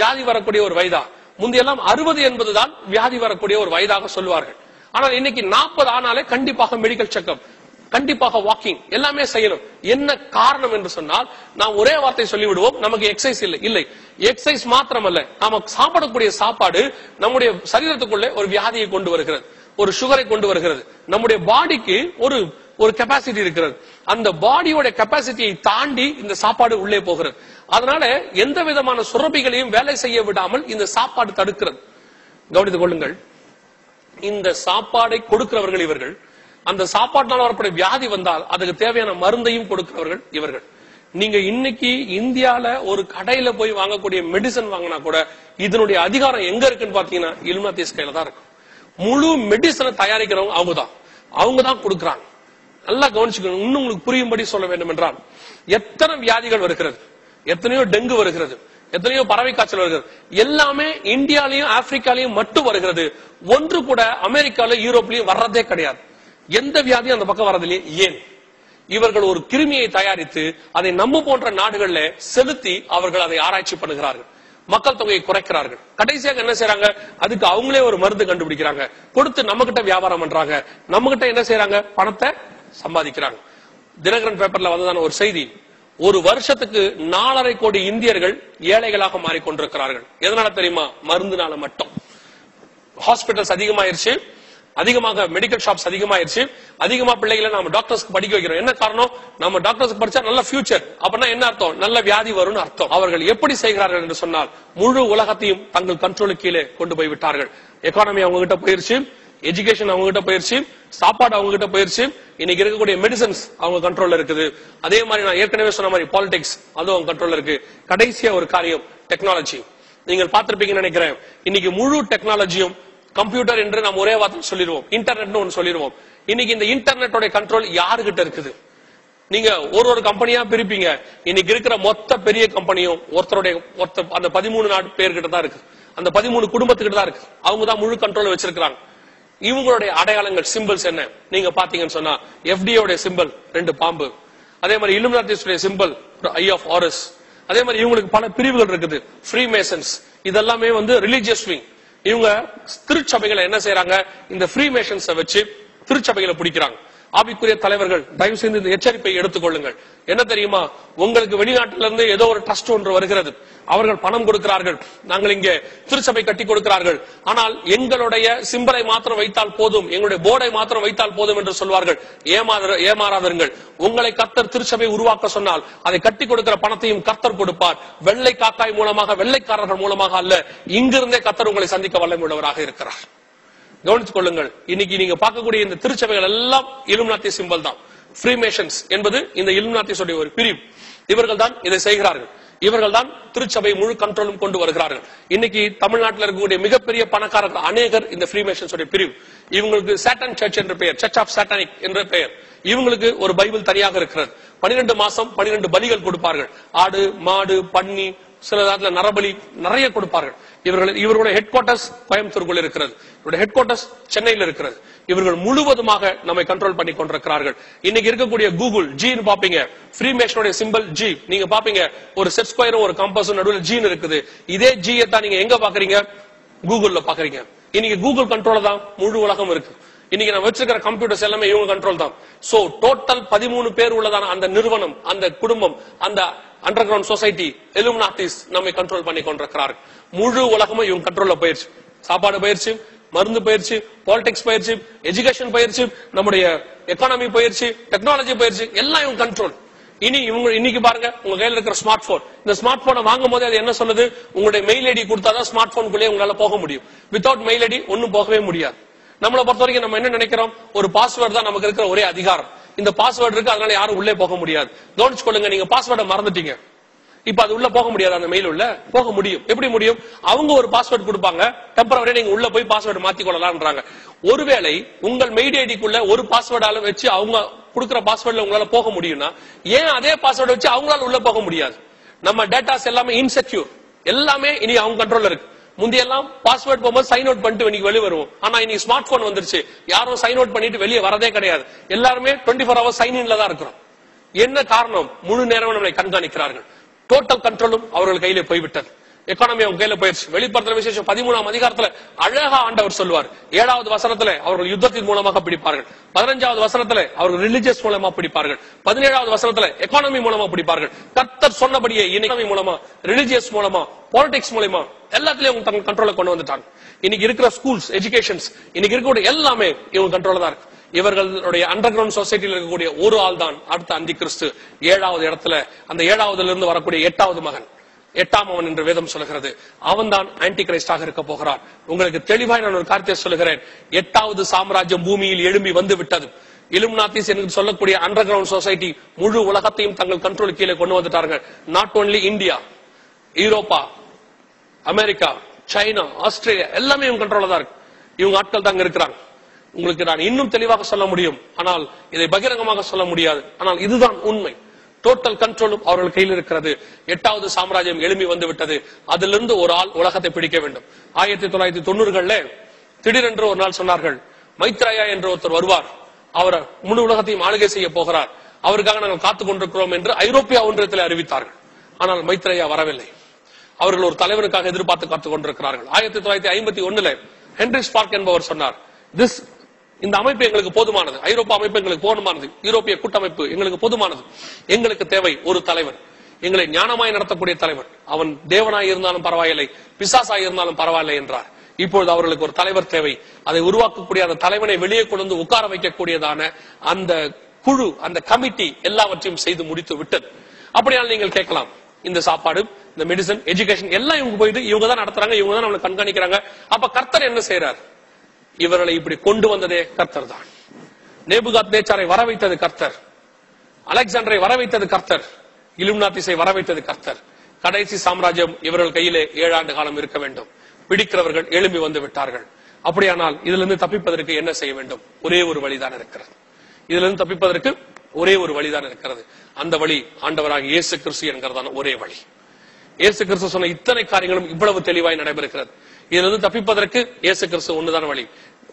வியாதி வரக்கூடிய ஒரு வயதா? முந்தையெல்லாம் 60 என்பதுதான் வியாதி வரக்கூடிய ஒரு வயதாக சொல்வார்கள். ஆனால் இன்னைக்கு 40 ஆனாலே கண்டிப்பாக மெடிக்கல் செக்அப், கண்டிப்பாக வாக்கிங் எல்லாமே செய்யணும். என்ன காரணம் என்று சொன்னால், நாம் ஒரே வார்த்தை சொல்லிவிடுவோம், நமக்கு எக்ஸசைஸ் இல்லை. எக்ஸசைஸ் மாத்திரமல்ல, நாம சாப்பிடக்கூடிய சாப்பாடு நம்முடைய சரீரத்துக்குள்ளே ஒரு வியாதியை கொண்டு வருகிறது, ஒரு சுகரை கொண்டு வருகிறது. நம்முடைய பாடிக்கு ஒரு கெப்பாசிட்டி இருக்கிறது. அந்த பாடியோட கெப்பாசிட்டியை தாண்டி இந்த சாப்பாடு உள்ளே போகிறது. அதனால எந்த விதமான சுரபிகளையும் வேலை செய்ய விடாமல் இந்த சாப்பாடு தடுக்கிறது. கவனித்துக் கொள்ளுங்கள், இந்த சாப்பாடை கொடுக்கிறவர்கள் இவர்கள். அந்த சாப்பாட்டினால் வரக்கூடிய வியாதி வந்தால் அதுக்கு தேவையான மருந்தையும் கொடுக்கிறவர்கள் இவர்கள். நீங்க இன்னைக்கு இந்தியால ஒரு கடையில போய் வாங்கக்கூடிய மெடிசன் வாங்கினா கூட இதனுடைய அதிகாரம் எங்க இருக்குன்னு பாத்தீங்கன்னா இலுமினாட்டிஸ் கையில தான் இருக்கு. முழு மெடிசனை தயாரிக்கிறவங்க அவங்க தான் கொடுக்கறாங்க. நல்லா கவனிச்சுக்கணும். இன்னும் உங்களுக்கு புரியும்படி சொல்ல வேண்டும் என்றால், எத்தனை வியாதிகள் வருகிறது, எத்தனையோ டெங்கு வருகிறது, எத்தனையோ பறவை காய்ச்சல் வருகிறது, எல்லாமே இந்தியாலையும் ஆப்பிரிக்காலையும் மட்டும் வருகிறது. ஒன்று கூட அமெரிக்கால யூரோப்லயும் வர்றதே கிடையாது. எந்த வியாதியும் அந்த பக்கம் வரதில்லையே. ஏன்? இவர்கள் ஒரு கிருமியை தயாரித்து அதை நம்ம போன்ற நாடுகள்ல செலுத்தி அவர்கள் அதை ஆராய்ச்சி பண்ணுகிறார்கள், மக்கள் தொகையை குறைக்கிறார்கள். கடைசியாக என்ன செய்யறாங்க? அதுக்கு அவங்களே ஒரு மருந்து கண்டுபிடிக்கிறாங்க, கொடுத்து நம்ம கிட்ட வியாபாரம் பண்றாங்க, நம்ம கிட்ட என்ன செய்யறாங்க? பணத்தை சம்பாதிக்கிறாங்க. தினகரன் பேப்பர்ல வந்ததான ஒரு செய்தி, ஒரு வருஷத்துக்கு 4.5 கோடி இந்தியர்கள் ஏழைகளாக மாறிக்கொண்டிருக்கிறார்கள். எதனால தெரியுமா? மருந்துனால மட்டும். ஹாஸ்பிட்டல்ஸ் அதிகமாயிருச்சு, அதிகமாக மெடிக்கல் ஷாப்ஸ் அதிகமாயிருச்சு, அதிகமா பிள்ளைகளை நாம டாக்டர்ஸ்க்கு படிக்க வைக்கிறோம். என்ன காரணம்? நம்ம டாக்டர்ஸ்க்கு படிச்சா நல்ல ஃபியூச்சர். அப்படின்னா என்ன அர்த்தம்? நல்ல வியாதி வரும்னு அர்த்தம். அவர்கள் எப்படி செய்கிறார்கள் என்று சொன்னால், முழு உலகத்தையும் தங்கள் கண்ட்ரோலுக்கு கீழே கொண்டு போய் விட்டார்கள். எக்கானமி அவங்க கிட்ட போயிருச்சு, எஜுகேஷன் அவங்க கிட்ட போயிருச்சு, சாப்பாடு அவங்க கிட்ட போயிருச்சு, இன்னைக்கு இருக்கக்கூடிய மெடிசன்ஸ் அவங்க கண்ட்ரோல்ல இருக்குது. அதே மாதிரி நான் ஏற்கனவே சொன்ன மாதிரி பாலிடிக்ஸ் அதுவும் அவங்க கண்ட்ரோல்ல இருக்கு. கடைசியா ஒரு காரியம், டெக்னாலஜி. நீங்கள் பார்த்திருப்பீங்கன்னு நினைக்கிறேன். இன்னைக்கு முழு டெக்னாலஜியும் கம்ப்யூட்டர் என்று நாம் ஒரே வார்த்தை சொல்லிடுவோம், இன்டர்நெட்னு ஒன்னு சொல்லிடுவோம். இன்னைக்கு இந்த இன்டர்நெட்டோட கண்ட்ரோல் யாருகிட்ட இருக்குது? நீங்க ஒரு கம்பெனியா பிரிப்பீங்க. இன்னைக்கு இருக்கிற மொத்த பெரிய கம்பெனியும் அந்த 13 பேர்கிட்ட தான் இருக்கு, அந்த 13 குடும்பத்துக்கிட்ட தான் இருக்கு. அவங்க தான் முழு கண்ட்ரோல் வச்சிருக்காங்க. இவங்களுடைய அடையாளங்கள், சிம்பிள்ஸ் என்ன நீங்க பாத்தீங்கன்னு சொன்னா, எஃப்டிஏ சிம்பிள் 2 பாம்பு, அதே மாதிரி Illuminatis symbol eye of Horus. அதே மாதிரி இவங்களுக்கு பல பிரிவுகள் இருக்குது, ஃப்ரீ மேசன்ஸ். இதெல்லாமே ரிலிஜியஸ் விங். இவங்க திருச்சபைகளை என்ன செய்யறாங்க? இந்த ஃப்ரீ மேசன்ஸ் வச்சு திருச்சபைகளை பிடிக்கிறாங்க. ஆவிக்குரிய தலைவர்கள், தயவு செய்து இந்த எச்சரிப்பை எடுத்துக்கொள்ளுங்கள். என்ன தெரியுமா? உங்களுக்கு வெளிநாட்டிலிருந்து ஏதோ ஒரு ட்ரஸ்ட் ஒன்று வருகிறது, அவர்கள் பணம் கொடுக்கிறார்கள், நாங்கள் இங்கே திருச்சபை கட்டி கொடுக்கிறார்கள், ஆனால் எங்களுடைய சிம்பலை மாத்திரம் வைத்தால் போதும், எங்களுடைய போர்டை மாத்திரம் வைத்தால் போதும் என்று சொல்வார்கள். ஏமாறாதீர்கள். உங்களை கர்த்தர் திருச்சபை உருவாக்க சொன்னால் அதை கட்டி கொடுக்கிற பணத்தையும் கர்த்தர் கொடுப்பார். வெள்ளை காக்காய் மூலமாக, வெள்ளைக்காரர்கள் மூலமாக அல்ல, இங்கிருந்தே கர்த்தர் உங்களை சந்திக்க வல்லமையுள்ளவராக இருக்கிறார். கவனித்துக் கொள்ளுங்கள். இன்னைக்கு நீங்க பார்க்கக்கூடிய இந்த திருச்சபைகள் எல்லாம் இலுமினாட்டி சிம்பல் தான். ஃப்ரீமேஷன்ஸ் என்பது இந்த இலுமினாட்டிஸ் ஒரு பிரிவு. இவர்கள் தான் இதை செய்கிறார்கள். இவர்கள் தான் திருச்சபை முழு கண்ட்ரோலும் கொண்டு வருகிறார்கள். இன்னைக்கு தமிழ்நாட்டில் இருக்கக்கூடிய மிகப்பெரிய பணக்காரர்கள் அநேகர் இந்த ஃப்ரீமேஷன்ஸ் பிரிவு. இவங்களுக்கு சாட்டன் சர்ச் என்ற பெயர், சர்ச் ஆஃப் சாட்டானிக் என்ற பெயர். இவங்களுக்கு ஒரு பைபிள் தனியாக இருக்கிறது. 12 மாசம் 12 பலிகள் கொடுப்பார்கள். ஆடு, மாடு, பன்னி, சில நேரத்துல நரபலி நிறைய கொடுப்பார்கள். இவர்களுடைய ஹெட் குவார்டர்ஸ் கோயம்புத்தூருக்குள் இருக்கிறது, இவருடைய ஹெட் குவார்டர்ஸ் சென்னையில் இருக்கிறது. இவர்கள் முழுவதுமாக நம்மை கண்ட்ரோல் பண்ணி கொண்டிருக்கிறார்கள். இன்னைக்கு இருக்கக்கூடிய கூகுள் ஜீன் பாப்பீங்க, ஃப்ரீமேஷனுடைய சிம்பிள் ஜி. நீங்க பாப்பீங்க ஒரு செட் ஸ்கொயரும் ஒரு கம்பஸும் நடுவில் ஜீன் இருக்குது. இதே ஜியை தான் நீங்க எங்க பாக்குறீங்க? கூகுள்ல பாக்குறீங்க. இன்னைக்கு கூகுள் கண்ட்ரோல தான் முழு உலகம் இருக்கு. இன்னைக்கு நம்ம வச்சிருக்கிற கம்ப்யூட்டர்ஸ் எல்லாமே இவங்க கண்ட்ரோல் தான். சோ டோட்டல் 13 பேர் உள்ளதான அந்த நிறுவனம், அந்த குடும்பம், அந்த அண்டர் கிரவுண்ட் சொசைட்டி, இலுமினாட்டிஸ் நம்மை கண்ட்ரோல் பண்ணி கொண்டிருக்கிறார்கள். முழு உலகமும் இவங்க கண்ட்ரோல்ல போயிருச்சு. சாப்பாடு போயிருச்சு, மருந்து போயிருச்சு, பாலிடிக்ஸ் போயிருச்சு, எஜுகேஷன் போயிருச்சு, நம்முடைய எக்கானமி போயிருச்சு, டெக்னாலஜி போயிருச்சு, எல்லாம் இவங்க கண்ட்ரோல். இன்னைக்கு பாருங்க, உங்க கையில இருக்கிற ஸ்மார்ட் போன், இந்த ஸ்மார்ட் போனை வாங்கும் போது அது என்ன சொல்லுது? உங்களுடைய மெயில் ஐடி கொடுத்தாதான் ஸ்மார்ட் போனுக்குள்ளே உங்களால போக முடியும். வித்தவுட் மெயில் ஐடி ஒன்னும் போகவே முடியாது. நம்மளை பொறுத்த வரைக்கும் நம்ம என்ன நினைக்கிறோம்? ஒரு பாஸ்வேர்டு தான் நமக்கு இருக்கிற ஒரே அதிகாரம். இந்த பாஸ்வேர்டு இருக்கு, அதனால யாரும் உள்ளே போக முடியாது. கவனிச்சு கொள்ளுங்க, நீங்க பாஸ்வேர்டை மறந்துட்டீங்க, இப்ப அது உள்ள போக முடியாது. அந்த மெயில் உள்ள போக முடியும். எப்படி முடியும்? அவங்க ஒரு பாஸ்வேர்டு கொடுப்பாங்க, டெம்பரவரியா நீங்க உள்ள போய் பாஸ்வேர்டு மாத்தி கொள்ளலாம்ன்றாங்க. ஒருவேளை உங்கள் மெயில் ஐடிக்குள்ள ஒரு பாஸ்வேர்டால வச்சு அவங்க கொடுக்கிற பாஸ்வேர்ட்ல உங்களால போக முடியும்னா, ஏன் அதே பாஸ்வேர்டு வச்சு அவங்களால உள்ள போக முடியாது? நம்ம டேட்டாஸ் எல்லாமே இன்செக்யூர், எல்லாமே இனி அவங்க கண்ட்ரோல்ல இருக்கு. முந்தையெல்லாம் பாஸ்வேர்ட் போகும்போது சைன் அவுட் பண்ணிட்டு இன்னைக்கு வெளியே வருவோம். ஆனா இன்னைக்கு ஸ்மார்ட் போன் வந்துருச்சு, யாரும் சைன் அவுட் பண்ணிட்டு வெளியே வரதே கிடையாது. எல்லாருமே 24 hours சைன் இன்ல தான் இருக்கிறோம். என்ன காரணம்? முழு நேரம் நம்மளை கண்காணிக்கிறார்கள். டோட்டல் கண்ட்ரோலும் அவர்கள் கையிலே போய்விட்டது. எக்கானமி அவங்க கையில போயிடுச்சு. வெளிப்படுத்துற விசேஷம் 13ஆம் அதிகாரத்துல அழகா ஆண்டவர் சொல்லுவார். 7வது வசனத்துல அவர்கள் யுத்தத்தின் மூலமாக பிடிப்பார்கள். 15வது வசனத்துல அவர்கள் ரிலிஜியஸ் மூலமா பிடிப்பார்கள். 17வது வசனத்துல எக்கானமி மூலமா பிடிப்பார்கள். கர்த்தர் சொன்னபடியே எக்கானமி மூலமா, ரிலிஜியஸ் மூலமா, பாலிடிக்ஸ் மூலமா எல்லாத்திலயும் தங்க கண்ட்ரோல கொண்டு வந்துட்டாங்க. இன்னைக்கு இருக்கிற ஸ்கூல்ஸ், எஜுகேஷன்ஸ், இன்னைக்கு இருக்கக்கூடிய எல்லாமே இவங்க கண்ட்ரோல தான் இருக்கு. இவர்களுடைய அண்டர் கிரவுண்ட் சொசைட்டியில் இருக்கக்கூடிய ஒரு ஆள் தான் அடுத்த அந்தி கிறிஸ்து. 7வது இடத்துல, அந்த 7வதுல இருந்து வரக்கூடிய 8வது மகன், 8ஆம் அவன் என்று வேதம் சொல்கிறது. அவன் தான் ஆன்டி கிரைஸ்டாக இருக்க போகிறான். உங்களுக்கு தெளிவாய் நான் ஒரு காரியத்தை சொல்லுகிறேன். 8வது சாம்ராஜ்யம் பூமியில் எழும்பி வந்து விட்டது. இலுமினாட்டிஸ் என்று சொல்லக்கூடிய அண்டர் கிரவுண்ட் சொசைட்டி முழு உலகத்தையும் தங்கள் கண்ட்ரோல் கீழே கொண்டு வந்துட்டார்கள். Not only India, Europe, America, China, Australia எல்லாமே இவங்க கண்ட்ரோல தான் இருக்கு. இவங்க ஆட்கள் தாங்க இருக்கிறாங்க. உங்களுக்கு நான் இன்னும் தெளிவாக சொல்ல முடியும், ஆனால் இதை பகிரங்கமாக சொல்ல முடியாது. ஆனால் இதுதான் உண்மை. டோட்டல் கண்ட்ரோலும் அவர்கள் கையில் இருக்கிறது. 8வது சாம்ராஜ்யம் எழும்பி வந்து விட்டது. அதிலிருந்து ஒரு ஆள் உலகத்தை பிடிக்க வேண்டும். 1990களில் திடீரென்று ஒரு நாள் சொன்னார்கள், மைத்ரேயா என்ற ஒருத்தர் வருவார், அவர் முழு உலகத்தையும் ஆளுகை செய்ய போகிறார், அவருக்காக நாங்கள் காத்துக் கொண்டிருக்கிறோம் என்று ஐரோப்பிய ஒன்றியத்தில் அறிவித்தார்கள். ஆனால் மைத்ரேயா வரவில்லை. அவர்கள் ஒரு தலைவருக்காக எதிர்பார்த்து காத்துக் கொண்டிருக்கிறார்கள். 1951 ஹென்ரி ஸ்பார்க் என்பவர் சொன்னார், இந்த அமைப்பு எங்களுக்கு போதுமானது, ஐரோப்பா அமைப்பு எங்களுக்கு போதுமானது, யூரோப்பிய கூட்டமைப்பு எங்களுக்கு போதுமானது, எங்களுக்கு தேவை ஒரு தலைவர், எங்களை ஞானமாய் நடத்தக்கூடிய தலைவர், அவன் தேவனாய் இருந்தாலும் பரவாயில்லை, பிசாசாய் இருந்தாலும் பரவாயில்லை என்றார். இப்பொழுது அவர்களுக்கு ஒரு தலைவர் தேவை. அதை உருவாக்கக்கூடிய அந்த தலைவனை வெளியே கொண்டு உட்கார வைக்கக்கூடியதான அந்த குழு, அந்த கமிட்டி எல்லாவற்றையும் செய்து முடித்து விட்டது. அப்படியால் நீங்கள் கேட்கலாம், இந்த சாப்பாடு, இந்த மெடிசன், எஜுகேஷன் எல்லாம் இவங்க போயிட்டு இவங்க தான் நடத்துறாங்க, இவங்க தான் நம்மளை கண்காணிக்கிறாங்க. அப்ப கர்த்தர் என்ன செய்யறார்? இவர்களை இப்படி கொண்டு வந்ததே கர்த்தர் தான். நேபுகாத்நேச்சாரை வர வைத்தது கர்த்தர், அலெக்சாண்டரை வர வைத்தது கர்த்தர், இலுமினாட்டிஸை வர வைத்தது கர்த்தர். கடைசி சாம்ராஜ்யம் இவர்கள் கையிலே 7 ஆண்டு காலம் இருக்க வேண்டும். பிடிக்கிறவர்கள் எழும்பி வந்து விட்டார்கள். அப்படியானால் இதிலிருந்து தப்பிப்பதற்கு என்ன செய்ய வேண்டும்? ஒரே ஒரு வழிதான் இருக்கிறது. இதிலிருந்து தப்பிப்பதற்கு ஒரே ஒரு வழிதான் இருக்கிறது. அந்த வழி ஆண்டவராக இயேசு கிறிஸ்து என்கிறதான ஒரே வழி. இயேசு கிறிஸ்து சொன்ன இத்தனை காரியங்களும் இவ்வளவு தெளிவாய் நடைபெறுகிறது. இதிலிருந்து தப்பிப்பதற்கு இயேசு கிறிஸ்து ஒண்ணுதான் வழி.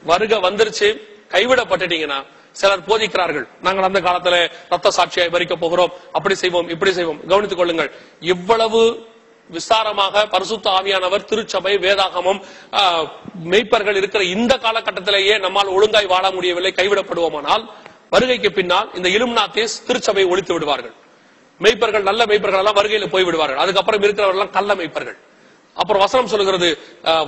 வருக வந்துருச்சு, கைவிடப்பட்டுட்டீங்கன்னா சிலர் போதிக்கிறார்கள், நாங்கள் அந்த காலத்துல ரத்த சாட்சியாய் மரிக்க போகிறோம், அப்படி செய்வோம், இப்படி செய்வோம். கவனித்துக் கொள்ளுங்கள், இவ்வளவு விசாரமாக பரிசுத்த ஆவியானவர், திருச்சபை, வேதாகமம், மெய்ப்பர்கள் இருக்கிற இந்த காலகட்டத்திலேயே நம்மால் ஒழுங்காய் வாழ முடியவில்லை, கைவிடப்படுவோமானால் வருகைக்கு பின்னால் இந்த இலுமினாட்டிஸ் திருச்சபையை ஒழித்து விடுவார்கள். மெய்ப்பர்கள், நல்ல மெய்ப்பர்கள் எல்லாம் வருகையில போய் விடுவார்கள். அதுக்கப்புறம் இருக்கிறவர்கள் கள்ள மெய்ப்பர்கள். அப்புறம் வசனம் சொல்லுகிறது,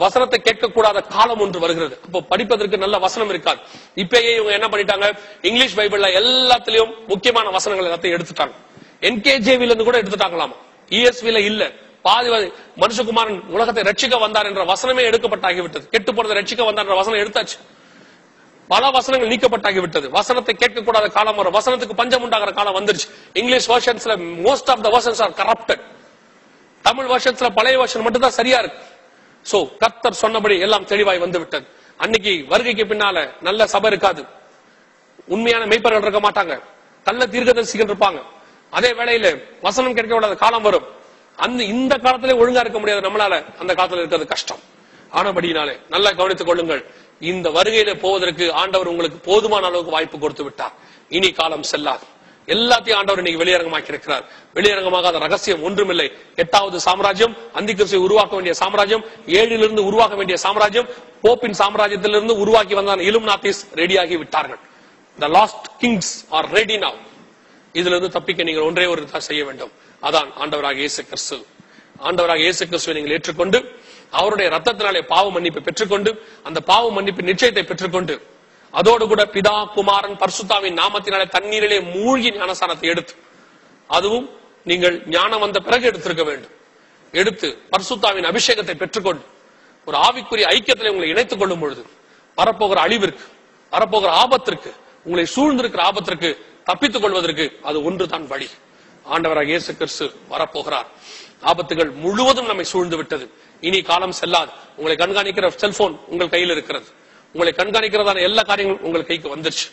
வசனத்தை கேட்கக்கூடாத காலம் ஒன்று வருகிறது. அப்போ படிப்பதற்கு நல்ல வசனம் இருக்காது. இப்பயே இவங்க என்ன பண்ணிட்டாங்க, இங்கிலீஷ் பைபிள்ல எல்லாத்திலையும் முக்கியமான வசனங்கள் எல்லாத்தையும் எடுத்துட்டாங்க. NKJV இருந்து கூட எடுத்துட்டாங்களாமா, ESV இல்ல. பாதி மனுஷகுமாரன் உலகத்தை ரட்சிக்க வந்தார் என்ற வசனமே எடுக்கப்பட்டாகிவிட்டது. கெட்டு போனதை ரட்சிக்க வந்தார் என்ற வசனம் எடுத்தாச்சு. பல வசனங்கள் நீக்கப்பட்டாகிவிட்டது. வசனத்தை கேட்கக்கூடாத காலம் வரும். வசனத்துக்கு பஞ்சம் உண்டாகிற காலம் வந்துருச்சு. இங்கிலீஷ் வெர்ஷன்ஸ்ல most of the versions are corrupted. Tamil வெர்ஷன்ஸ்ல பழைய வெர்ஷன் மட்டும் தான் சரியா இருக்கு. சோ கர்த்தர் சொன்னபடி எல்லாம் தெளிவாய் வந்து விட்டது. அன்னைக்கு வருகைக்கு பின்னால நல்ல சபை இருக்காது, உண்மையான மெய்ப்பர்கள் இருக்க மாட்டாங்க, கள்ள தீர்க்கதரிசிகள் இருப்பாங்க. அதே வேளையில வசனம் கேட்க விடாத காலம் வரும். இந்த காலத்திலே ஒழுங்கா இருக்க முடியாது நம்மளால, அந்த காலத்துல இருக்கிறது கஷ்டம். ஆனபடியினாலே நல்லா கவனித்துக் கொள்ளுங்கள், இந்த வருகையில போவதற்கு ஆண்டவர் உங்களுக்கு போதுமான அளவுக்கு வாய்ப்பு கொடுத்து விட்டார். இனி காலம் செல்லாது. எல்லாத்தையும் ஆண்டவர் இன்னைக்கு வெளியரங்கமாக்கி இருக்கிறார். வெளியரங்கமாகாத ரகசியம் ஒன்றுமில்லை. 8வது சாம்ராஜ்யம், அந்திகிறிஸ்துவை உருவாக்க வேண்டிய சாம்ராஜ்யம், 7லிருந்து உருவாக்க வேண்டிய சாம்ராஜ்யம், போப்பின் சாம்ராஜ்யத்திலிருந்து உருவாக்கி வந்தான இலுமினாட்டிஸ் ரெடியாகி விட்டார்கள். The lost kings are ready now. இதிலிருந்து தப்பிக்க நீங்கள் ஒன்றே ஒரு செய்ய வேண்டும், அதான் ஆண்டவராக இயேசு கிறிஸ்து. ஆண்டவராக இயேசு கிறிஸ்துவை நீங்கள் ஏற்றுக்கொண்டு அவருடைய ரத்தத்தினாலே பாவ மன்னிப்பை பெற்றுக்கொண்டு, அந்த பாவ மன்னிப்பு நிச்சயத்தை பெற்றுக்கொண்டு, அதோடு கூட பிதா, குமாரன், பரிசுத்தாவின் நாமத்தினாலே தண்ணீரிலே மூழ்கி ஞானஸ்நானத்தை எடுத்து, அதுவும் நீங்கள் ஞானம் வந்த பிறகு எடுத்திருக்க வேண்டும், எடுத்து பரிசுத்தாவின் அபிஷேகத்தை பெற்றுக்கொண்டு ஒரு ஆவிக்குரிய ஐக்கியத்திலே உங்களை இணைத்துக் கொள்ளும் பொழுது வரப்போகிற அழிவிற்கு, வரப்போகிற ஆபத்திற்கு, உங்களை சூழ்ந்திருக்கிற ஆபத்திற்கு தப்பித்துக் கொள்வதற்கு அது ஒன்றுதான் வழி. ஆண்டவராக இயேசு கிறிஸ்து வரப்போகிறார். ஆபத்துகள் முழுவதும் நம்மை சூழ்ந்து விட்டது. இனி காலம் செல்லாது. உங்களை கண்காணிக்கிற செல்போன் உங்கள் கையில் இருக்கிறது. உங்களை கண்காணிக்கிறதான எல்லா காரியங்களும் உங்கள் கைக்கு வந்துருச்சு.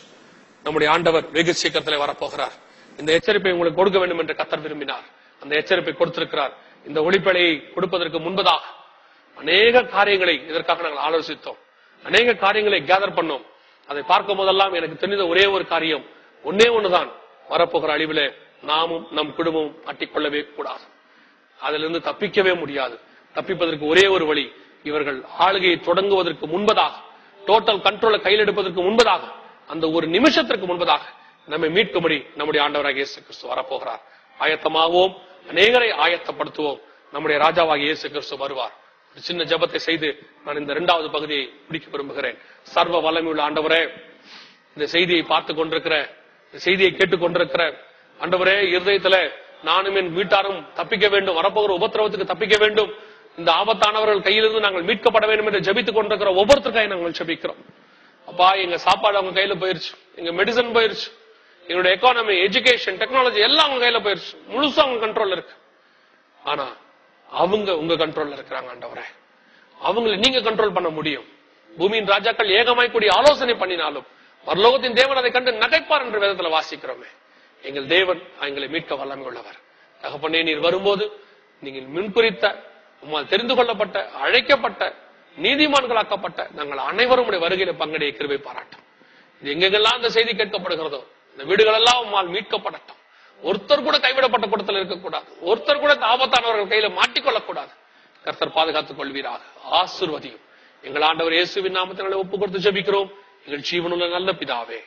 நம்முடைய ஆண்டவர் வெகு சீக்கிரத்தில் வரப்போகிறார். இந்த எச்சரிப்பை உங்களுக்கு கொடுக்க வேண்டும் என்று கர்த்தர் விரும்பினார். அந்த எச்சரிப்பை கொடுத்திருக்கிறார். இந்த ஒளிப்பலையை கொடுப்பதற்கு முன்பதாக அநேக காரியங்களை இதற்காக நாங்கள் ஆலோசித்தோம். அநேக காரியங்களை கேதர் பண்ணோம். அதை பார்க்கும் போதெல்லாம் எனக்கு தெரிந்த ஒரே ஒரு காரியம், ஒன்னே ஒண்ணுதான், வரப்போகிற அழிவிலே நாமும் நம் குடும்பமும் அட்டிக்கொள்ளவே கூடாது. அதிலிருந்து தப்பிக்கவே முடியாது. தப்பிப்பதற்கு ஒரே ஒரு வழி, இவர்கள் ஆளுகையை தொடங்குவதற்கு முன்பதாக, டோட்டல் கண்ட்ரோலை கையில் எடுப்பதற்கு முன்பதாக, அந்த ஒரு நிமிஷத்திற்கு முன்பதாக நம்மை மீட்கும்படி நம்முடைய ஆண்டவராகிய இயேசு கிறிஸ்து வரப்போகிறார். ஆயத்தமாவோம், அநேகரை ஆயத்தப்படுத்துவோம். நம்முடைய ராஜாவாகிய இயேசு கிறிஸ்து வருவார். ஒரு சின்ன ஜெபத்தை செய்து நான் இந்த 2வது பகுதியை முடிக்க விரும்புகிறேன். சர்வ வல்லமையுள்ள ஆண்டவரே, இந்த செய்தியை பார்த்து கொண்டிருக்கிற, இந்த செய்தியை கேட்டுக் கொண்டிருக்கிற ஆண்டவரே, இருதயத்துல நானும் என் வீட்டாரும் தப்பிக்க வேண்டும், வரப்போகிற உபத்திரவத்துக்கு தப்பிக்க வேண்டும், இந்த ஆபத்தானவர்கள் கையிலிருந்து நாங்கள் மீட்கப்பட வேண்டும் என்று ஜெபித்துக் கொண்டிருக்கிற ஒவ்வொருத்தருக்காக நாங்கள் ஜெபிக்கிறோம். அப்பா, எங்க சாப்பாடு அவங்க கையில போயிருச்சு, எங்க மெடிசன் போயிருச்சு, எங்களுடைய எக்கானமி, எஜுகேஷன், டெக்னாலஜி எல்லாம் அவங்க கையில போயிருச்சு, முழுசா அவங்க கண்ட்ரோல்ல இருக்கு. ஆனா அவங்க உங்க கண்ட்ரோல்ல இருக்கிறாங்க ஆண்டவரே. அவங்களை நீங்க கண்ட்ரோல் பண்ண முடியும். பூமியின் ராஜாக்கள் ஏகமாய் கூடிய ஆலோசனை பண்ணினாலும் பரலோகத்தின் தேவன் அதை கண்டு நகைப்பார் என்று வேதத்துல வாசிக்கிறோமே. எங்கள் தேவன் எங்களை மீட்க வல்லமை உள்ளவர். தகப்பனே, நீர் வரும்போது நீங்கள் முன்குறித்த, உம்மால் தெரிந்து கொள்ளப்பட்ட, அழைக்கப்பட்ட, நீதிமான்களாக்கப்பட்ட நாங்கள் அனைவரும் உடைய வருகையில பங்கடைய கிருபை பாராட்டும். இது எங்கெங்கெல்லாம் இந்த செய்தி கேட்கப்படுகிறதோ இந்த வீடுகள் எல்லாம் உம்மால் மீட்கப்படட்டும். ஒருத்தர் கூட கைவிடப்பட்ட கூட்டத்தில் இருக்கக்கூடாது. ஒருத்தர் கூட ஆபத்தானவர்கள் கையில மாட்டிக்கொள்ளக்கூடாது. கர்த்தர் பாதுகாத்துக் கொள்வீராக. ஆசீர்வதியும். எங்கள் ஆண்டவர் இயேசுவின் நாமத்தினாலே ஒப்புக் கொடுத்து ஜெபிக்கிறோம் எங்கள் ஜீவனுள்ள நல்ல பிதாவே.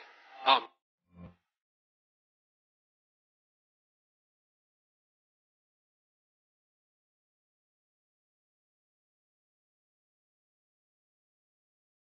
ஆம்.